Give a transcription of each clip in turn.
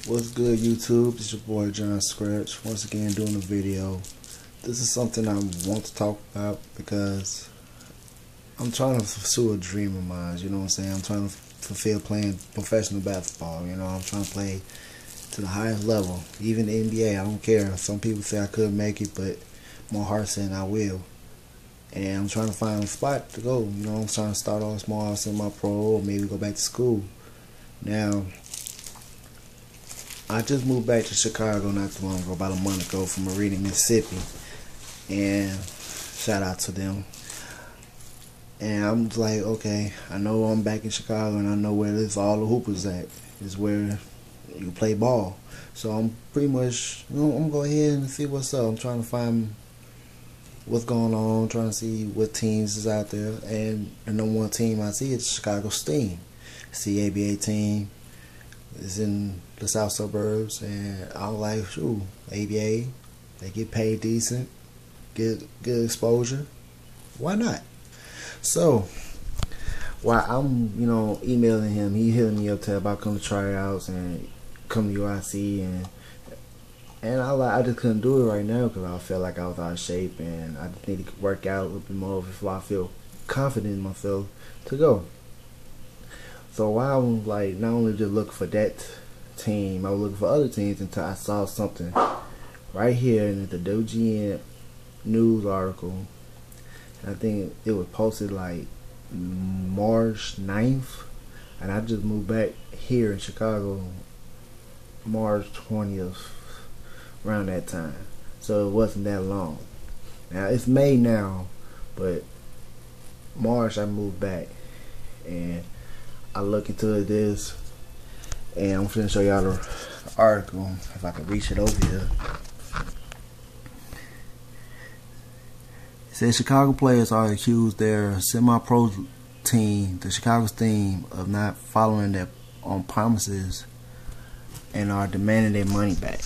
What's good, YouTube? It's your boy John Scratch once again doing a video. This is something I want to talk about because I'm trying to pursue a dream of mine. You know what I'm saying? I'm trying to fulfill playing professional basketball. I'm trying to play to the highest level, even the NBA. I don't care. Some people say I couldn't make it, but my heart's saying I will. And I'm trying to find a spot to go. I'm trying to start off small, semi-pro, or maybe go back to school. Now, I just moved back to Chicago not too long ago, about a month ago, from Meridian, Mississippi. And shout out to them. And I'm like, okay, I know I'm back in Chicago and I know where all the hoopers at. It's where you play ball. So I'm pretty much, I'm going to go ahead and see what's up. I'm trying to find what's going on, trying to see what teams is out there. And the number one team I see is Chicago Steam. It's the ABA team. It's in the south suburbs, and I was like, shoot, ABA, they get paid decent, get good exposure. Why not? So while I'm, emailing him, he hitting me up about coming to tryouts and come to UIC, and I just couldn't do it right now because I felt like I was out of shape, and I just need to work out a little bit more before I feel confident in myself to go. So while I was like not only just looking for that team, I was looking for other teams until I saw something right here in the WGN news article. And I think it was posted like March 9th, and I just moved back here in Chicago March 20th, around that time. So it wasn't that long. Now it's May now, but March I moved back, and I look into this, and I'm finna show y'all the article if I can reach it over here. It says Chicago players are accused their semi-pro team, the Chicago Steam, of not following their on promises and are demanding their money back.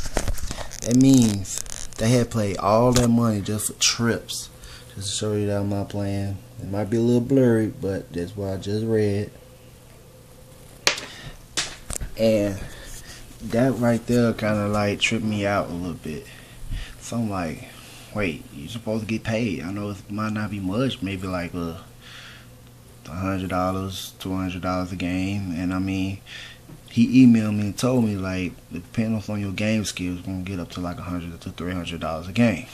That means they had paid all that money just for trips. Just to show you that I'm not playing. It might be a little blurry, but that's what I just read. And that right there kind of like tripped me out a little bit. So I'm like, wait, you're supposed to get paid. I know it might not be much, maybe like $100, $200 a game. And I mean, he emailed me and told me like, depending on your game skills, you're gonna get up to like $100 to $300 a game.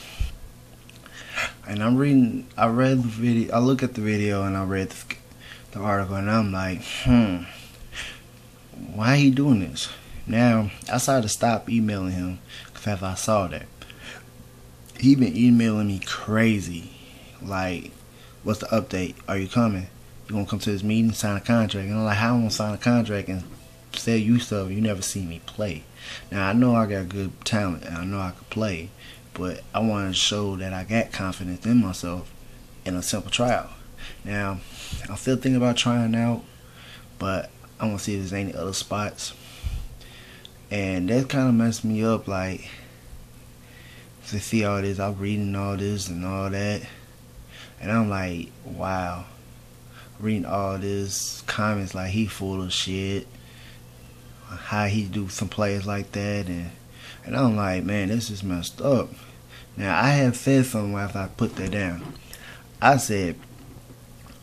And I read the video, I look at the video and I read the article, and I'm like, why he doing this? Now, I started to stop emailing him because I saw that he been emailing me crazy. Like, what's the update? Are you coming? You gonna come to this meeting, sign a contract? And I'm like, how am I gonna sign a contract and sell you stuff you never see me play? Now, I know I got good talent and I know I can play, but I want to show that I got confidence in myself in a simple trial. Now, I'm still thinking about trying out, but I want to see if there's any other spots. And that kind of messed me up, like, to see all this. I'm reading all this and all that, and I'm like, wow. Reading all this comments like he full of shit, how he do some players like that, and I'm like, man, this is messed up. Now, I have said something after I put that down. I said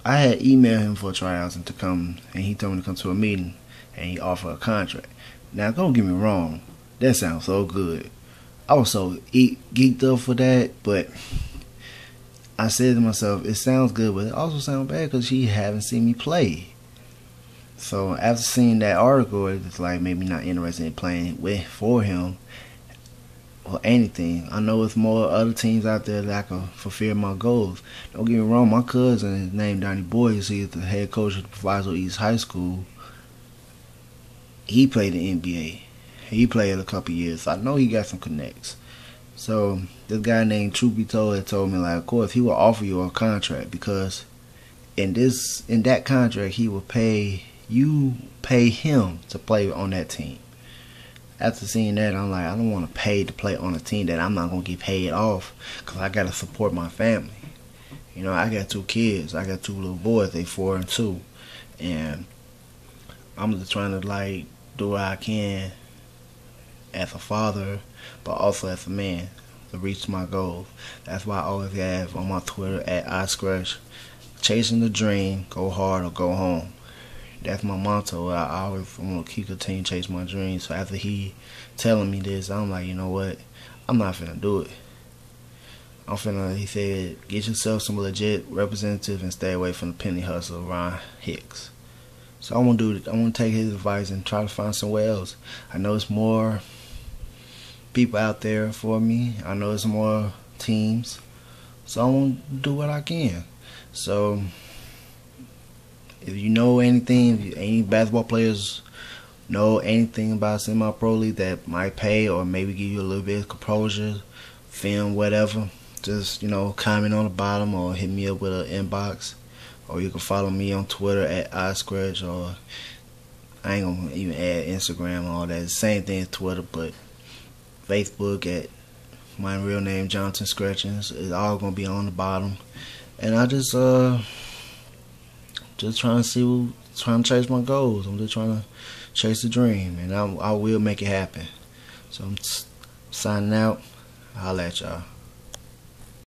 I had emailed him for tryouts and to come, and he told me to come to a meeting, and he offered a contract. Now, don't get me wrong, that sounds so good. I was so geeked up for that, but I said to myself, it sounds good, but it also sounds bad because he haven't seen me play. So after seeing that article, it's like maybe not interested in playing for him or anything. I know it's more other teams out there that I can fulfill my goals. Don't get me wrong, my cousin is named Donnie Boyce. He's the head coach of Proviso East High School. He played in the NBA. He played a couple years, so I know he got some connects. So this guy named Truth Be Told had told me, like, of course he will offer you a contract because in that contract he will pay him to play on that team. After seeing that, I'm like, I don't want to pay to play on a team that I'm not going to get paid off because I got to support my family. I got 2 kids. I got 2 little boys. They 4 and 2. And I'm just trying to, like, do what I can as a father, but also as a man to reach my goals. That's why I always have on my Twitter at iScratch, chasing the dream, go hard or go home. That's my motto. I always want to keep continuing to chase my dreams. So after he telling me this, I'm like, you know what? I'm not finna do it. He said, get yourself some legit representative and stay away from the penny hustle, Ron Hicks. So I want to do it. I want to take his advice and try to find somewhere else. I know it's more people out there for me. I know it's more teams. So I want to do what I can. So if you know anything, if any basketball players know anything about semi-pro league that might pay or maybe give you a little bit of composure, film, whatever, just, comment on the bottom or hit me up with an inbox. Or you can follow me on Twitter at iScratch, or I ain't gonna even add Instagram and all that. It's the same thing as Twitter, but Facebook at my real name, Jonathan Scratchings. It's all gonna be on the bottom. And I just trying to chase my goals. I'm just trying to chase the dream, and I will make it happen. So I'm signing out. I'll let y'all.